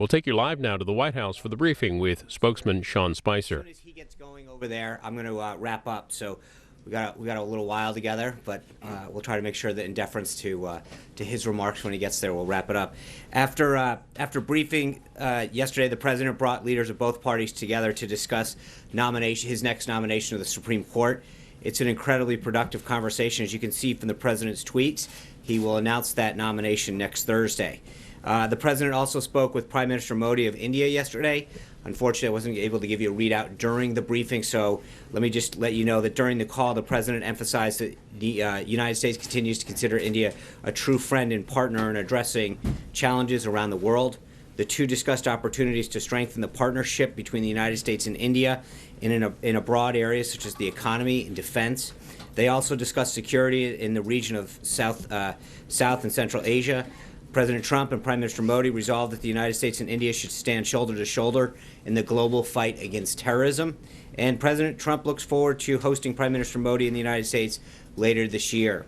We'll take you live now to the White House for the briefing with spokesman Sean Spicer. As soon as he gets going over there, I'm going to wrap up. So we got a little while together, but we'll try to make sure that in deference to his remarks when he gets there, we'll wrap it up. After briefing yesterday, the president brought leaders of both parties together to discuss his next nomination of the Supreme Court. It's an incredibly productive conversation. As you can see from the president's tweets, he will announce that nomination next Thursday. The president also spoke with Prime Minister Modi of India yesterday. Unfortunately, I wasn't able to give you a readout during the briefing, so let me just let you know that during the call, the president emphasized that the United States continues to consider India a true friend and partner in addressing challenges around the world. The two discussed opportunities to strengthen the partnership between the United States and India in a broad area such as the economy and defense. They also discussed security in the region of South and Central Asia. President Trump and Prime Minister Modi resolved that the United States and India should stand shoulder to shoulder in the global fight against terrorism. And President Trump looks forward to hosting Prime Minister Modi in the United States later this year.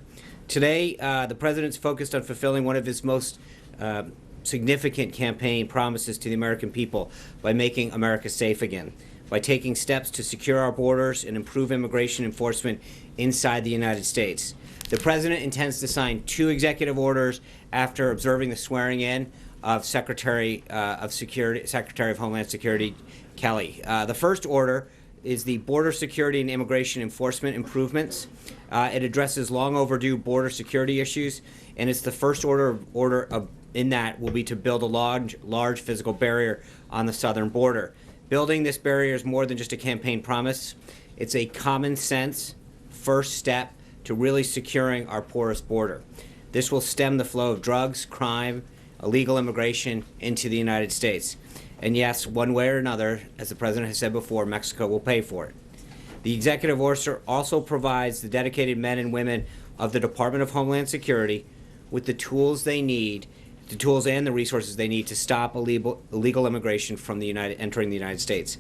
Today, the president's focused on fulfilling one of his most significant campaign promises to the American people by making America safe again, by taking steps to secure our borders and improve immigration enforcement inside the United States. The president intends to sign two executive orders after observing the swearing-in of Secretary of Homeland Security Kelly. The first order is the Border Security and Immigration Enforcement Improvements. It addresses long overdue border security issues, and it's the first order in that will be to build a large physical barrier on the southern border. Building this barrier is more than just a campaign promise. It's a common sense first step to really securing our porous border. This will stem the flow of drugs, crime, illegal immigration into the United States. And yes, one way or another, as the president has said before, Mexico will pay for it. The executive order also provides the dedicated men and women of the Department of Homeland Security with the tools they need, the tools and the resources they need to stop illegal immigration from entering the United States.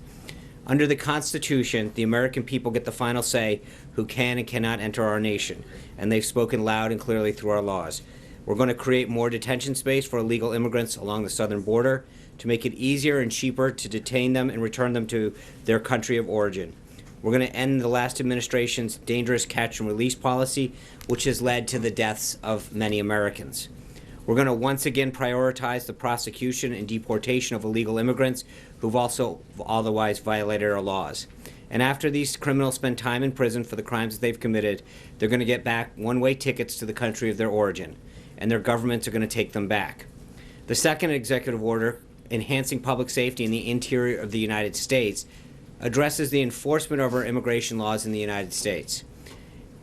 Under the Constitution, the American people get the final say who can and cannot enter our nation, and they've spoken loud and clearly through our laws. We're going to create more detention space for illegal immigrants along the southern border to make it easier and cheaper to detain them and return them to their country of origin. We're going to end the last administration's dangerous catch and release policy, which has led to the deaths of many Americans. We're going to once again prioritize the prosecution and deportation of illegal immigrants who've also otherwise violated our laws. And after these criminals spend time in prison for the crimes that they've committed, they're going to get back one-way tickets to the country of their origin, and their governments are going to take them back. The second executive order, enhancing public safety in the interior of the United States, addresses the enforcement of our immigration laws in the United States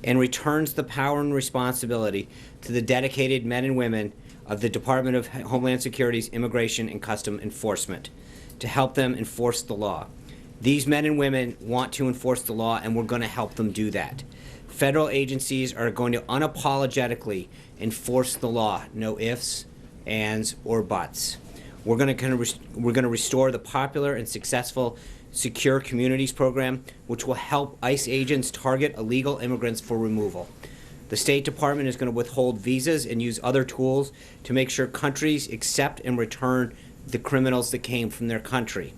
and returns the power and responsibility to the dedicated men and women of the Department of Homeland Security's Immigration and Custom Enforcement to help them enforce the law. These men and women want to enforce the law, and we're going to help them do that. Federal agencies are going to unapologetically enforce the law, no ifs, ands, or buts. We're going to restore the popular and successful Secure Communities program, which will help ICE agents target illegal immigrants for removal. The State Department is going to withhold visas and use other tools to make sure countries accept and return the criminals that came from their country.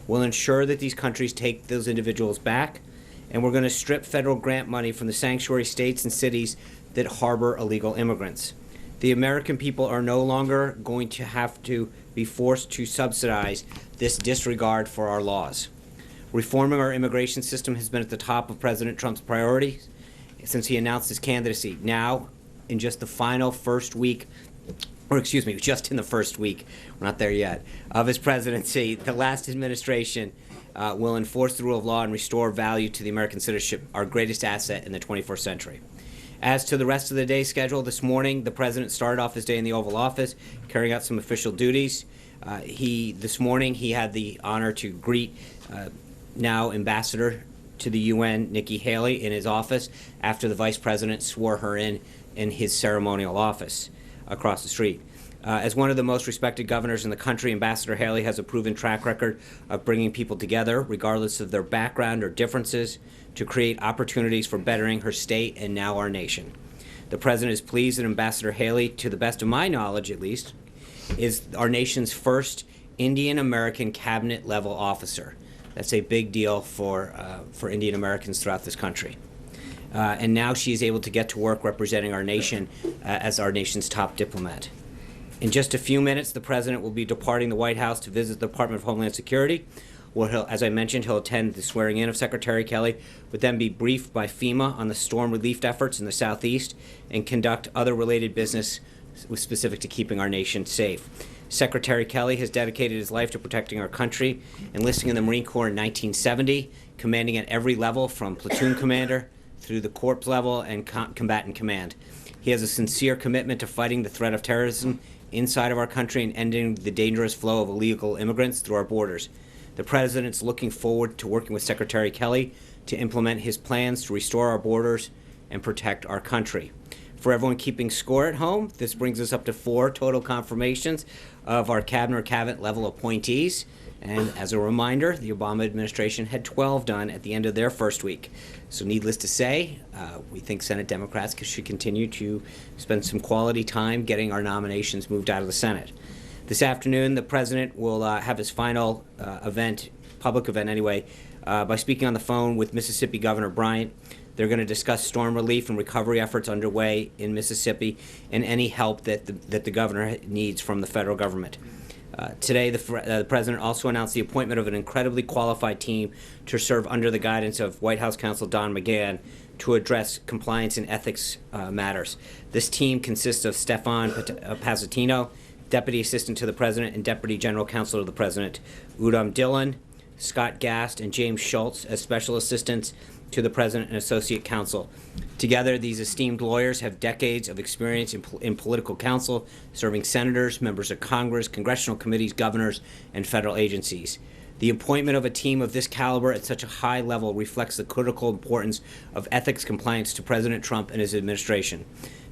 We'll ensure that these countries take those individuals back, and we're going to strip federal grant money from the sanctuary states and cities that harbor illegal immigrants. The American people are no longer going to have to be forced to subsidize this disregard for our laws. Reforming our immigration system has been at the top of President Trump's priorities since he announced his candidacy. Now, in just the first week, we're not there yet, of his presidency, the last administration will enforce the rule of law and restore value to the American citizenship, our greatest asset in the 21st century. As to the rest of the day schedule, this morning, the president started off his day in the Oval Office, carrying out some official duties. This morning, he had the honor to greet now Ambassador to the UN, Nikki Haley, in his office after the vice president swore her in his ceremonial office across the street. As one of the most respected governors in the country, Ambassador Haley has a proven track record of bringing people together, regardless of their background or differences, to create opportunities for bettering her state and now our nation. The president is pleased that Ambassador Haley, to the best of my knowledge at least, is our nation's first Indian American cabinet level officer. That's a big deal for Indian Americans throughout this country. And now she is able to get to work representing our nation as our nation's top diplomat. In just a few minutes, the President will be departing the White House to visit the Department of Homeland Security, where, as I mentioned, he'll attend the swearing-in of Secretary Kelly, would then be briefed by FEMA on the storm relief efforts in the Southeast, and conduct other related business specific to keeping our nation safe. Secretary Kelly has dedicated his life to protecting our country, enlisting in the Marine Corps in 1970, commanding at every level from platoon commander through the corps level and combatant command. He has a sincere commitment to fighting the threat of terrorism inside of our country and ending the dangerous flow of illegal immigrants through our borders. The President's looking forward to working with Secretary Kelly to implement his plans to restore our borders and protect our country. For everyone keeping score at home, this brings us up to 4 total confirmations of our cabinet or cabinet level appointees. And as a reminder, the Obama administration had 12 done at the end of their first week. So needless to say, we think Senate Democrats should continue to spend some quality time getting our nominations moved out of the Senate. This afternoon, the President will have his final public event anyway, by speaking on the phone with Mississippi Governor Bryant. They're going to discuss storm relief and recovery efforts underway in Mississippi and any help that the governor needs from the federal government. Today, the President also announced the appointment of an incredibly qualified team to serve under the guidance of White House counsel Don McGahn to address compliance and ethics matters. This team consists of Stefan Pasatino, Deputy Assistant to the President and Deputy General Counsel to the President, Udom Dillon, Scott Gast, and James Schultz as Special Assistants to the President and Associate Counsel. Together, these esteemed lawyers have decades of experience in political counsel, serving senators, members of Congress, congressional committees, governors, and federal agencies. The appointment of a team of this caliber at such a high level reflects the critical importance of ethics compliance to President Trump and his administration.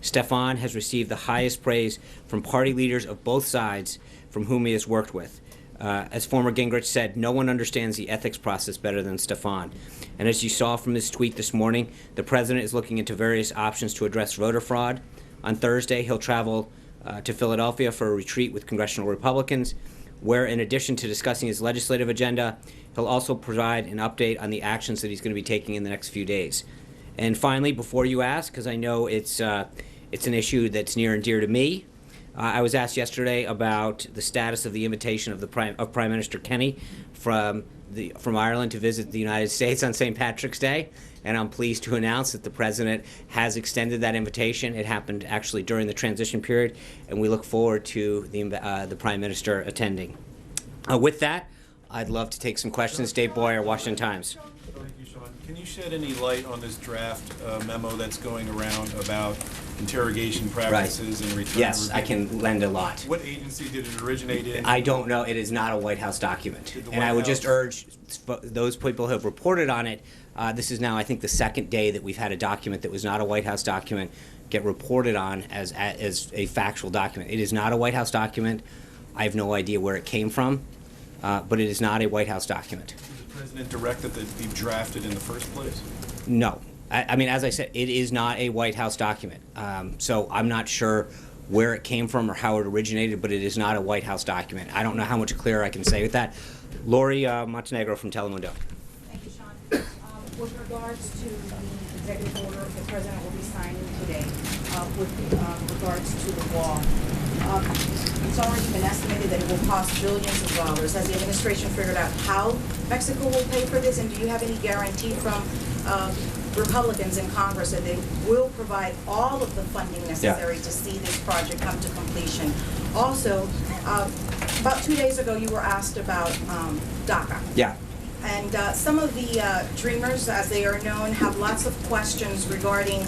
Stefan has received the highest praise from party leaders of both sides from whom he has worked with. As former Gingrich said, no one understands the ethics process better than Stefan. And as you saw from his tweet this morning, the President is looking into various options to address voter fraud. On Thursday, he'll travel to Philadelphia for a retreat with congressional Republicans, where in addition to discussing his legislative agenda, he'll also provide an update on the actions that he's going to be taking in the next few days. And finally, before you ask, because I know it's an issue that's near and dear to me, I was asked yesterday about the status of the invitation of Prime Minister Kenny from Ireland to visit the United States on St. Patrick's Day, and I'm pleased to announce that the President has extended that invitation. It happened actually during the transition period, and we look forward to the Prime Minister attending. With that, I'd love to take some questions. Dave Boyer, Washington Times. Thank you, Sean. Can you shed any light on this draft memo that's going around about interrogation practices and return? Yes, I can lend a lot. What agency did it originate in? I don't know. It is not a White House document. And I would just urge those people who have reported on it, this is now, I think, the second day that we've had a document that was not a White House document get reported on as a factual document. It is not a White House document. I have no idea where it came from, but it is not a White House document. Did the President direct that it be drafted in the first place? No. I mean, as I said, it is not a White House document. So I'm not sure where it came from or how it originated, but it is not a White House document. I don't know how much clearer I can say with that. Lori Montenegro from Telemundo. Thank you, Sean. With regards to the executive order the President will be signing today, with regards to the wall, it's already been estimated that it will cost billions of dollars. Has the administration figured out how Mexico will pay for this, and do you have any guarantee from Republicans in Congress that they will provide all of the funding necessary to see this project come to completion? Also, about 2 days ago, you were asked about DACA. Yeah. And some of the dreamers, as they are known, have lots of questions regarding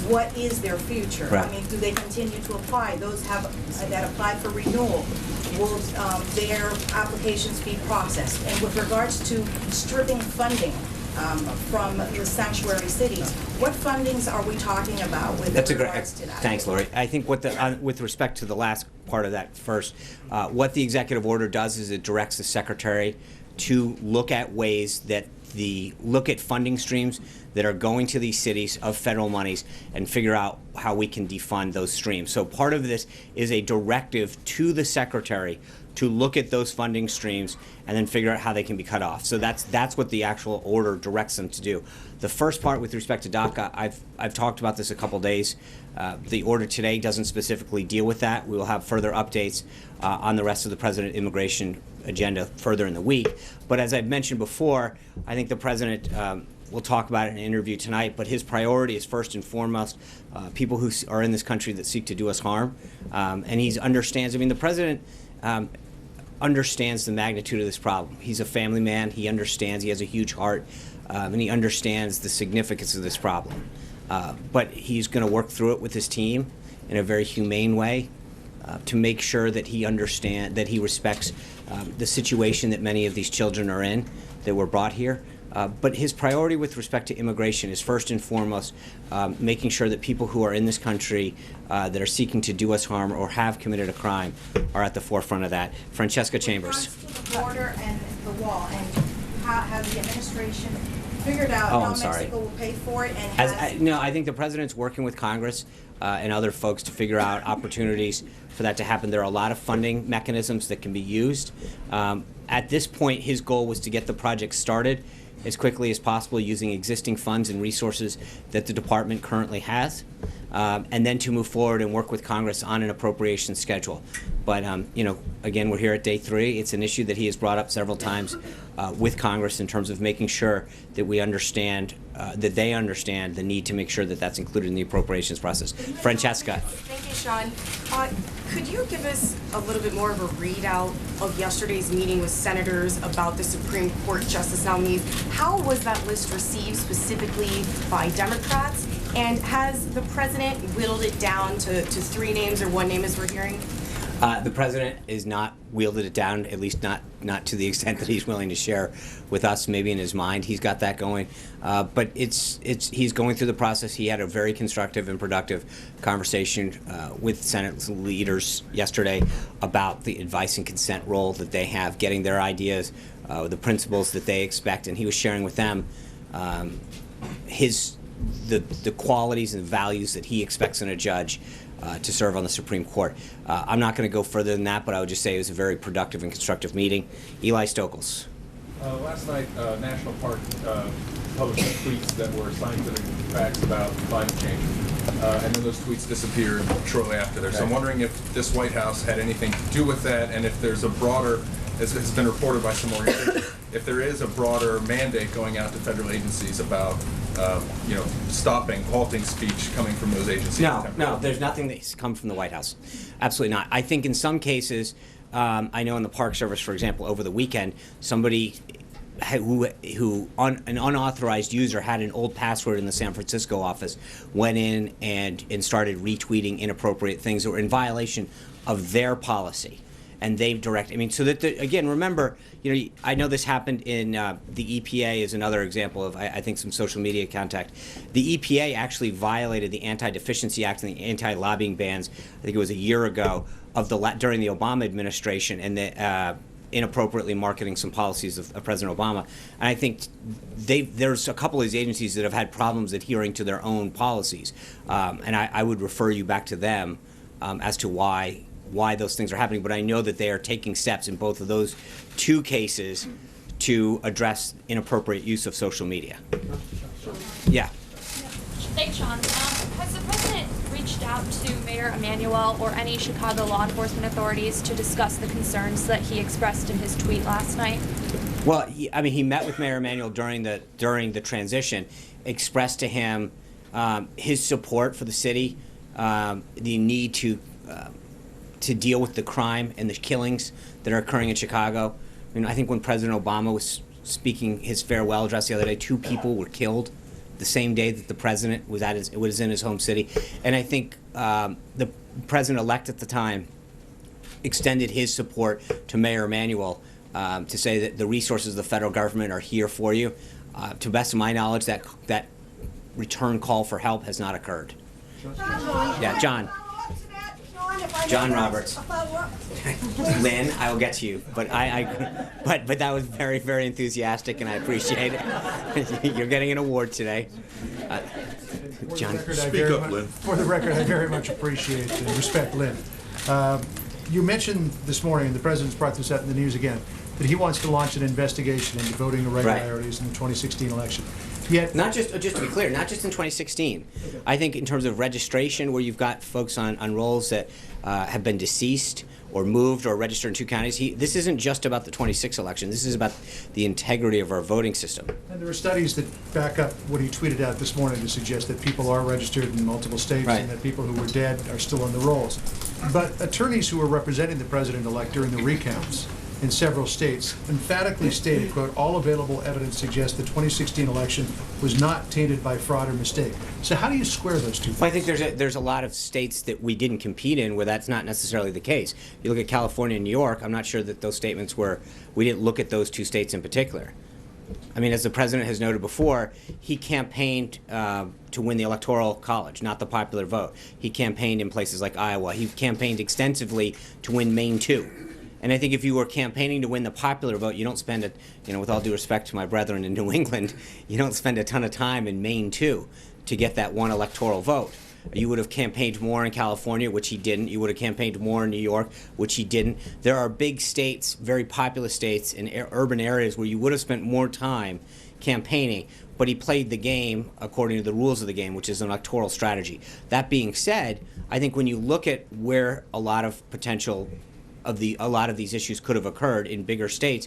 what is their future. Right. I mean, do they continue to apply? Those that applied for renewal, will their applications be processed? And with regards to stripping funding from the sanctuary cities, what fundings are we talking about with regards to that? Thanks, Lori. I think with respect to the last part of that first, what the executive order does is it directs the Secretary to look at ways that look at funding streams that are going to these cities of federal monies and figure out how we can defund those streams. So part of this is a directive to the Secretary to look at those funding streams and then figure out how they can be cut off. So that's what the actual order directs them to do. The first part with respect to DACA, I've talked about this a couple days. The order today doesn't specifically deal with that. We will have further updates on the rest of the President immigration agenda further in the week. But as I've mentioned before, I think the President we'll talk about it in an interview tonight, but his priority is first and foremost people who are in this country that seek to do us harm. And he understands, I mean, the President understands the magnitude of this problem. He's a family man. He understands. He has a huge heart, and he understands the significance of this problem. But he's going to work through it with his team in a very humane way to make sure that he understands, that he respects the situation that many of these children are in that were brought here. But his priority with respect to immigration is first and foremost making sure that people who are in this country that are seeking to do us harm or have committed a crime are at the forefront of that. Francesca Chambers. The border and the wall, and how has the administration figured out how Mexico will pay for it? And no, I think the President's working with Congress and other folks to figure out opportunities for that to happen. There are a lot of funding mechanisms that can be used. At this point, his goal was to get the project started as quickly as possible using existing funds and resources that the department currently has, and then to move forward and work with Congress on an appropriation schedule. But you know, again, we're here at day 3. It's an issue that he has brought up several times with Congress in terms of making sure that we understand, that they understand the need to make sure that that's included in the appropriations process. Francesca. Thank you, Sean. Could you give us a little bit more of a readout of yesterday's meeting with senators about the Supreme Court justice nominees? How was that list received specifically by Democrats? And has the President whittled it down to 3 names or 1 name as we're hearing? The President is not wielded it down, at least not to the extent that he's willing to share with us. Maybe in his mind he's got that going, but he's going through the process. He had a very constructive and productive conversation with Senate leaders yesterday about the advice and consent role that they have, getting their ideas, the principles that they expect, and he was sharing with them the qualities and values that he expects in a judge to serve on the Supreme Court. I'm not going to go further than that, but I would just say it was a very productive and constructive meeting. Eli Stokels. Last night, National Park published tweets that were scientific facts about climate change, and then those tweets disappeared shortly after there. So I'm wondering if this White House had anything to do with that, and if there's a broader, as has been reported by some organizations, if there is a broader mandate going out to federal agencies about halting speech coming from those agencies. No, there's nothing that's come from the White House. Absolutely not. I think in some cases, I know in the Park Service, for example, over the weekend, somebody who an unauthorized user had an old password in the San Francisco office, went in and started retweeting inappropriate things that were in violation of their policy. And they've directed. I mean, so that again, remember, I know this happened in the EPA is another example of I think some social media contact. The EPA actually violated the Anti-Deficiency Act and the anti-lobbying bans. I think it was a year ago during the Obama administration, and the inappropriately marketing some policies of President Obama. And I think there's a couple of these agencies that have had problems adhering to their own policies, and I would refer you back to them as to why those things are happening, but I know that they are taking steps in both of those 2 cases to address inappropriate use of social media. Yeah. Thanks, Sean. Has the President reached out to Mayor Emanuel or any Chicago law enforcement authorities to discuss the concerns that he expressed in his tweet last night? Well, he met with Mayor Emanuel during the transition, expressed to him his support for the city, the need to deal with the crime and the killings that are occurring in Chicago. I think when President Obama was speaking his farewell address the other day, 2 people were killed the same day that the president was in his home city. And I think the president-elect at the time extended his support to Mayor Emanuel to say that the resources of the federal government are here for you. To the best of my knowledge, that return call for help has not occurred. Yeah, John. John Roberts. Lynn, I will get to you, but but that was very, very enthusiastic, and I appreciate it. You're getting an award today. John, speak up, Lynn. For the record, I very much appreciate and respect Lynn. You mentioned this morning, and the president's brought this up in the news again, that he wants to launch an investigation into voting irregularities in the 2016 election. Yet, Not just to be clear, not just in 2016. I think in terms of registration, where you've got folks on rolls that have been deceased or moved or registered in 2 counties, this isn't just about the 26 election. This is about the integrity of our voting system. and there are studies that back up what he tweeted out this morning to suggest that people are registered in multiple states Right. and that people who were dead are still on the rolls. But attorneys who were representing the president-elect during the recounts in several states emphatically stated, quote, all available evidence suggests the 2016 election was not tainted by fraud or mistake. So how do you square those two things? Well, I think there's a lot of states that we didn't compete in where that's not necessarily the case. You look at California and New York, I'm not sure that those statements we didn't look at those 2 states in particular. I mean, as the president has noted before, he campaigned to win the Electoral College, not the popular vote. He campaigned in places like Iowa. He campaigned extensively to win Maine, too. And I think if you were campaigning to win the popular vote, you don't spend it, with all due respect to my brethren in New England, you don't spend a ton of time in Maine, too, to get that one electoral vote. You would have campaigned more in California, which he didn't. You would have campaigned more in New York, which he didn't. There are big states, very populous states in urban areas where you would have spent more time campaigning, but he played the game according to the rules of the game, which is an electoral strategy. That being said, I think when you look at where a lot of these issues could have occurred in bigger states,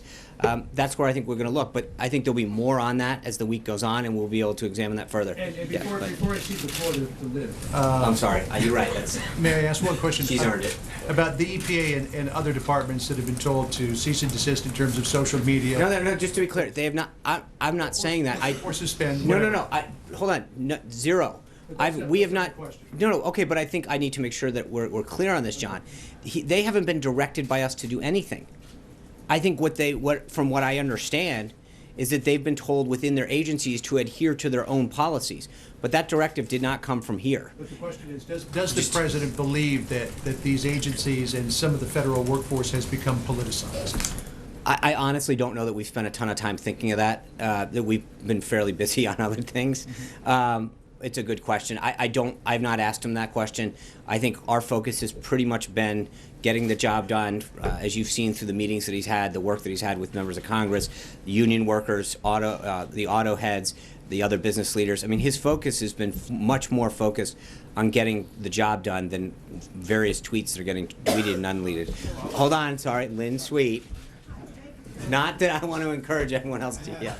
that's where I think we're going to look. But I think there'll be more on that as the week goes on, and we'll be able to examine that further. And before I cede the floor to Liv, I'm sorry. You're right. may I ask one question? She's earned it. About the EPA and other departments that have been told to cease and desist in terms of social media. No. Just to be clear, they have not. I'm not saying that. Or suspend. No. whatever. Hold on. No, zero. We have not. No. Okay, but I think I need to make sure that we're clear on this, John. They haven't been directed by us to do anything. I think from what I understand, is that they've been told within their agencies to adhere to their own policies. But that directive did not come from here. But the question is, does the president believe that these agencies and some of the federal workforce has become politicized? I honestly don't know that we've spent a ton of time thinking of that. That we've been fairly busy on other things. It's a good question. I've not asked him that question. I think our focus has pretty much been getting the job done, as you've seen through the meetings that he's had, the work that he's had with members of Congress, the union workers, the auto heads, the other business leaders. I mean, his focus has been much more focused on getting the job done than various tweets that are getting tweeted and unleaded. Hold on, sorry, Lynn Sweet. Not that I want to encourage everyone else to, yeah.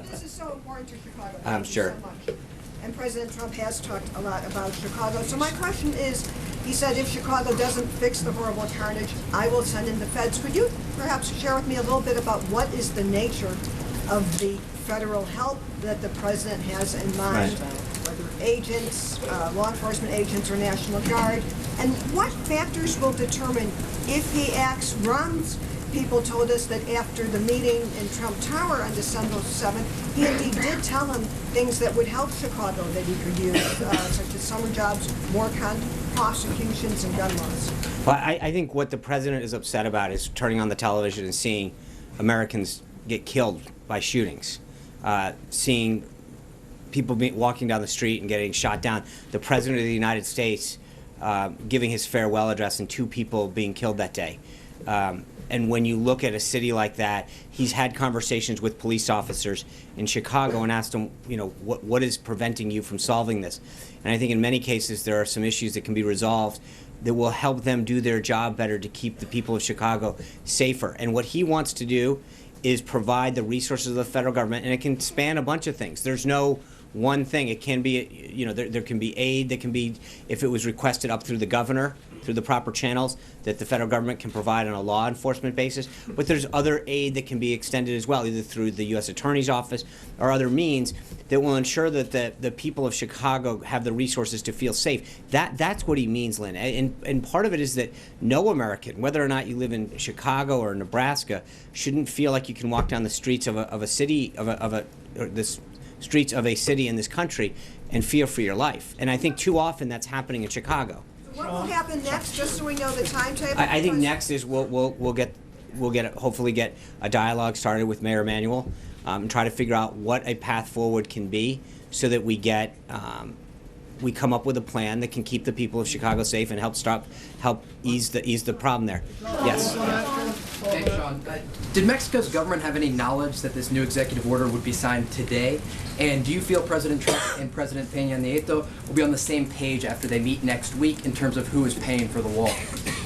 This is so important to Chicago. I'm sure. Thank you so much. And President Trump has talked a lot about Chicago. So my question is, he said if Chicago doesn't fix the horrible carnage, I will send in the feds. Could you perhaps share with me a little bit about what is the nature of the federal help that the president has in mind? Right. Whether agents, law enforcement agents, or National Guard, and what factors will determine if he acts? Rahm's people told us that after the meeting in Trump Tower on December 7th, he indeed did tell him things that would help Chicago that he could use, such as summer jobs, more prosecutions, and gun laws. Well, I think what the president is upset about is turning on the television and seeing Americans get killed by shootings, seeing people walking down the street and getting shot down. The president of the United States giving his farewell address and 2 people being killed that day. And when you look at a city like that, he's had conversations with police officers in Chicago and asked them, what is preventing you from solving this? And I think in many cases there are some issues that can be resolved that will help them do their job better to keep the people of Chicago safer. And what he wants to do is provide the resources of the federal government, and it can span a bunch of things. There's no one thing. It can be, there can be aid that can be, if it was requested up through the governor, through the proper channels that the federal government can provide on a law enforcement basis. But there's other aid that can be extended as well, either through the U.S. Attorney's Office or other means that will ensure that the people of Chicago have the resources to feel safe. That's what he means, Lynn. And part of it is that no American, whether or not you live in Chicago or Nebraska, shouldn't feel like you can walk down the streets of a city, streets of a city in this country and fear for your life. And I think too often that's happening in Chicago. What will happen next, just so we know the timetable? I think next is we'll hopefully get a dialogue started with Mayor Emanuel and try to figure out what a path forward can be so that we get we come up with a plan that can keep the people of Chicago safe and help ease the problem there. Yes. Thanks, Sean. Did Mexico's government have any knowledge that this new executive order would be signed today? And do you feel President Trump and President Peña Nieto will be on the same page after they meet next week in terms of who is paying for the wall?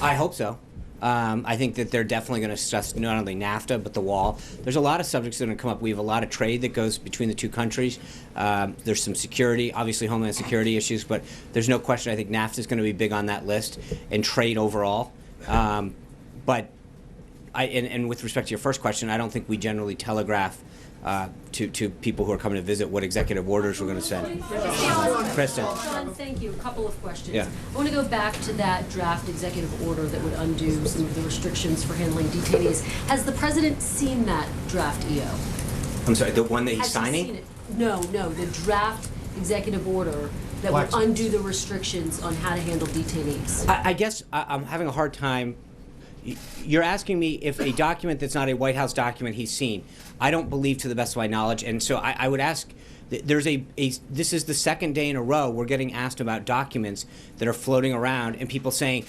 I hope so. I think that they're definitely going to stress not only NAFTA, but the wall. There's a lot of subjects that are going to come up. We have a lot of trade that goes between the two countries. There's some security, obviously homeland security issues, but there's no question I think NAFTA is going to be big on that list, and trade overall. But and with respect to your first question, I don't think we generally telegraph to people who are coming to visit what executive orders we're going to send. Kristen. John, thank you. A couple of questions. Yeah. I want to go back to that draft executive order that would undo some of the restrictions for handling detainees. Has the president seen that draft EO? I'm sorry, the one that he's Has he signing? seen it? No, the draft executive order that would undo the restrictions on how to handle detainees. I guess I'm having a hard time. You're asking me if a document that's not a White House document he's seen. I don't believe, to the best of my knowledge, and so I would ask. There's this is the second day in a row we're getting asked about documents that are floating around, and people saying,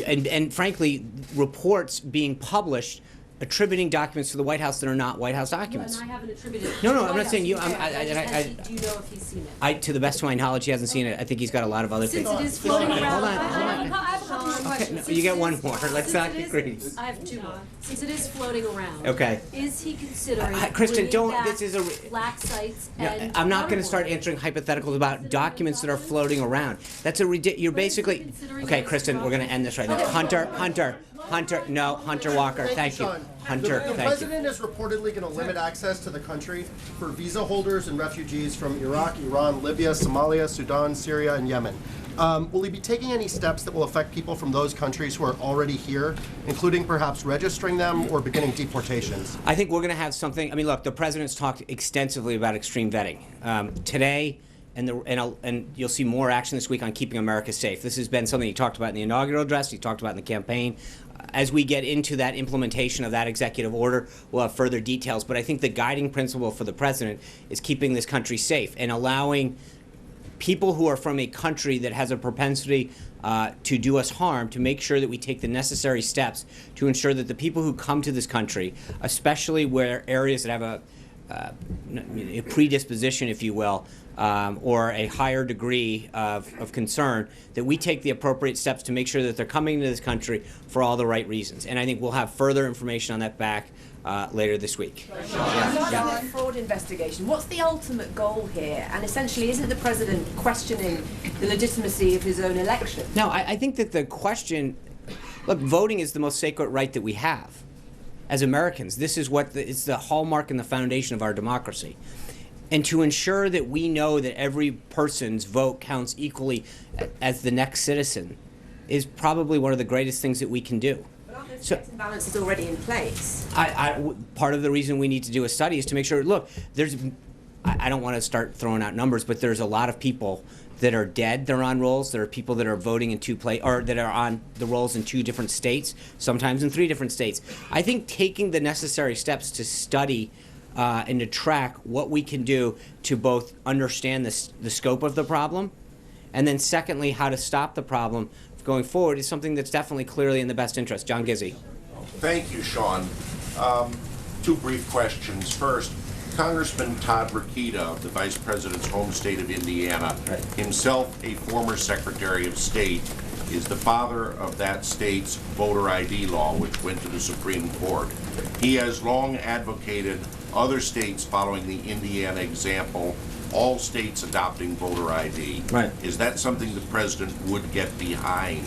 and frankly, reports being published attributing documents to the White House that are not White House documents. And I haven't attributed it. No, to I'm the not White saying you. House. Do you know if he's seen it? To the best of my knowledge, he hasn't seen it. I think he's got a lot of other Since things. it is floating around. Hold on. I have a couple more questions. You get one more. Let's not get greedy. I have two more. Since it is floating around. Okay. Is he considering Kristen, bringing don't. back This is a. black sites and I'm not going to start waterboarding? answering hypotheticals about documents that are floating around. That's a ridiculous. You're basically. Okay, Kristen, we're going to end this right now. Hunter, Hunter Walker. Thank you. Hunter, The thank you. president is reportedly going to limit access to the country for visa holders and refugees from Iraq, Iran, Libya, Somalia, Sudan, Syria, and Yemen. Will he be taking any steps that will affect people from those countries who are already here, including perhaps registering them or beginning deportations? I think we're going to have something. I mean, look, the president's talked extensively about extreme vetting today, and you'll see more action this week on keeping America safe. This has been something he talked about in the inaugural address. He talked about in the campaign. As we get into that implementation of that executive order, we'll have further details. But I think the guiding principle for the president is keeping this country safe and allowing people who are from a country that has a propensity to do us harm to make sure that we take the necessary steps to ensure that the people who come to this country, especially where areas that have a predisposition, if you will, or a higher degree of concern, that we take the appropriate steps to make sure that they're coming to this country for all the right reasons. And I think we'll have further information on that back later this week. The fraud investigation. What's the ultimate goal here? And essentially, isn't the president questioning the legitimacy of his own election? No, I think that the question, look, voting is the most sacred right that we have as Americans. This is it's the hallmark and the foundation of our democracy. And to ensure that we know that every person's vote counts equally as the next citizen is probably one of the greatest things that we can do. But aren't those checks and balances already in place? Part of the reason we need to do a study is to make sure, look, I don't want to start throwing out numbers, but there's a lot of people that are dead. They're on rolls. There are people that are voting in or that are on the rolls in 2 different states, sometimes in 3 different states. I think taking the necessary steps to study and to track what we can do to both understand the scope of the problem, and then secondly, how to stop the problem going forward is something that's definitely clearly in the best interest. John Gizzi. Thank you, Sean. 2 brief questions. First, Congressman Todd Rokita of the Vice President's home state of Indiana, himself a former Secretary of State, is the father of that state's voter ID law, which went to the Supreme Court. He has long advocated other states following the Indiana example, all states adopting voter ID. Right. Is that something the president would get behind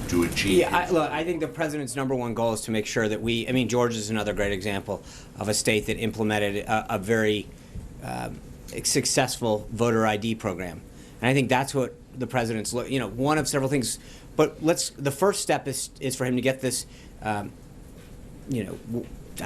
to achieve? Yeah, look, I think the president's #1 goal is to make sure that Georgia is another great example of a state that implemented a very successful voter ID program. And I think that's what the president's, one of several things. But the first step is for him to get this, I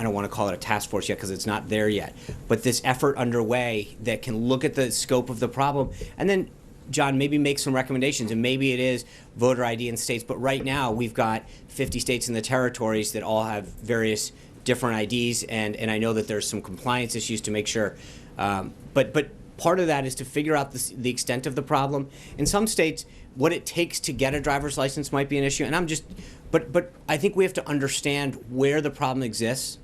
don't want to call it a task force yet because it's not there yet, but this effort underway that can look at the scope of the problem and then, John, maybe make some recommendations, and maybe it is voter ID in states, but right now we've got 50 states and the territories that all have various different IDs, and I know that there's some compliance issues to make sure, but part of that is to figure out the extent of the problem. In some states, what it takes to get a driver's license might be an issue. And but I think we have to understand where the problem exists,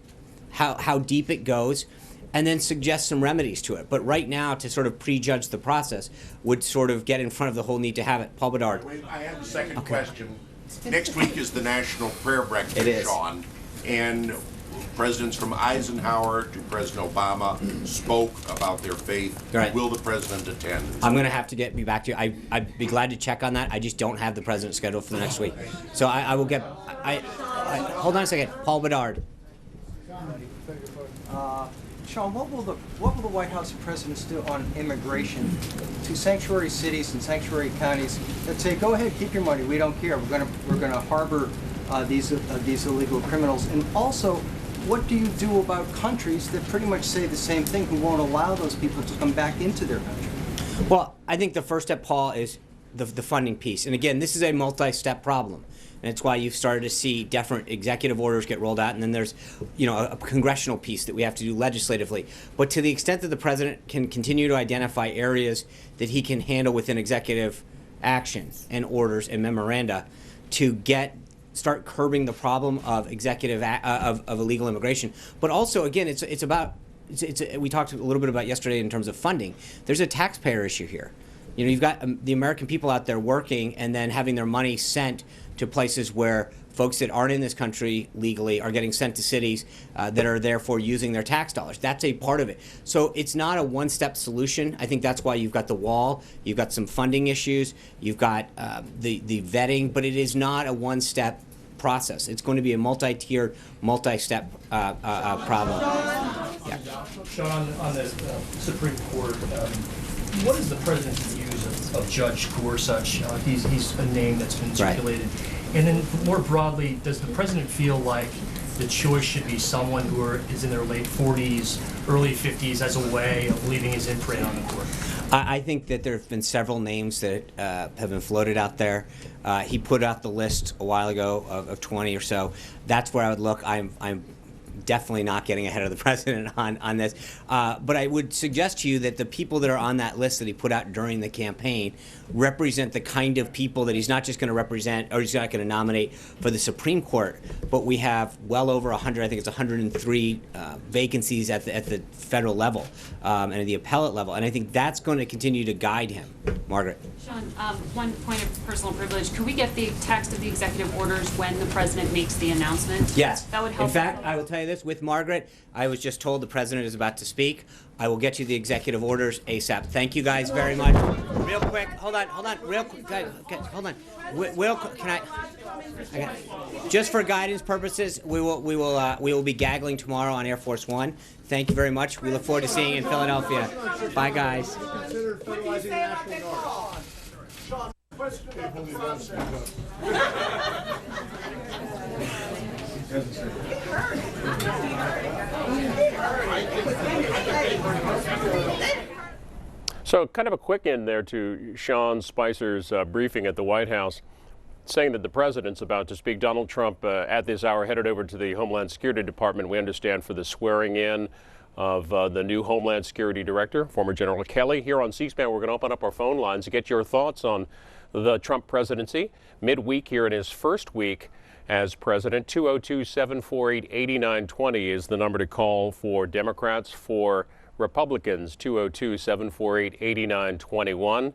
how deep it goes, and then suggest some remedies to it. But right now, to sort of prejudge the process would sort of get in front of the whole need to have it. Paul Bedard. Wait, I have a second question. Next week is the National Prayer Breakfast, It is. Sean, and presidents from Eisenhower to President Obama spoke about their faith. Right. Will the president attend? I'm going to have to be back to you. I'd be glad to check on that. I just don't have the president's schedule for the next week. So I will get, hold on a second. Paul Bedard. Sean, what will the White House and presidents do on immigration to sanctuary cities and sanctuary counties that say, go ahead, keep your money, we don't care, we're gonna harbor these illegal criminals? And also, what do you do about countries that pretty much say the same thing, who won't allow those people to come back into their country? Well, I think the first step, Paul, is the funding piece. And again, this is a multi-step problem. And it's why you've started to see different executive orders get rolled out, and then there's, a congressional piece that we have to do legislatively. But to the extent that the president can continue to identify areas that he can handle within executive action and orders and memoranda to start curbing the problem of of illegal immigration. But also, again, it's about we talked a little bit about yesterday in terms of funding. There's a taxpayer issue here. You've got the American people out there working and then having their money sent to places where folks that aren't in this country legally are getting sent to cities that are therefore using their tax dollars. That's a part of it. So it's not a one-step solution. I think that's why you've got the wall, you've got some funding issues, you've got the vetting, but it is not a one-step process. It's going to be a multi-tiered, multi-step problem. Yeah. Sean, on the Supreme Court, what is the president's views of Judge Gorsuch? He's a name that's been circulated. Right. And then more broadly, does the president feel like the choice should be someone who is in their late 40s, early 50s as a way of leaving his imprint on the court? I think that there have been several names that have been floated out there. He put out the list a while ago of 20 or so. That's where I would look. I'm definitely not getting ahead of the president on this. But I would suggest to you that the people that are on that list that he put out during the campaign represent the kind of people that he's not just going to represent, or he's not going to nominate for the Supreme Court, but we have well over 100, I think it's 103 vacancies at the federal level and at the appellate level. And I think that's going to continue to guide him. Margaret. Sean, one point of personal privilege. Could we get the text of the executive orders when the president makes the announcement? Yes. That would help. In fact, I will tell you this, with Margaret, I was just told the president is about to speak. I will get you the executive orders ASAP. Thank you guys very much. Real quick, hold on, real quick, okay, hold on. Just for guidance purposes, we will be gaggling tomorrow on Air Force One. Thank you very much. We look forward to seeing you in Philadelphia. Bye, guys. So kind of a quick end there to Sean Spicer's briefing at the White House, saying that the president's about to speak. Donald Trump at this hour headed over to the Homeland Security Department, we understand, for the swearing in of the new Homeland Security Director, former General Kelly. Here on C-SPAN, we're going to open up our phone lines to get your thoughts on the Trump presidency. Midweek here in his first week as president. 202-748-8920 is the number to call for Democrats. For Republicans, 202-748-8921.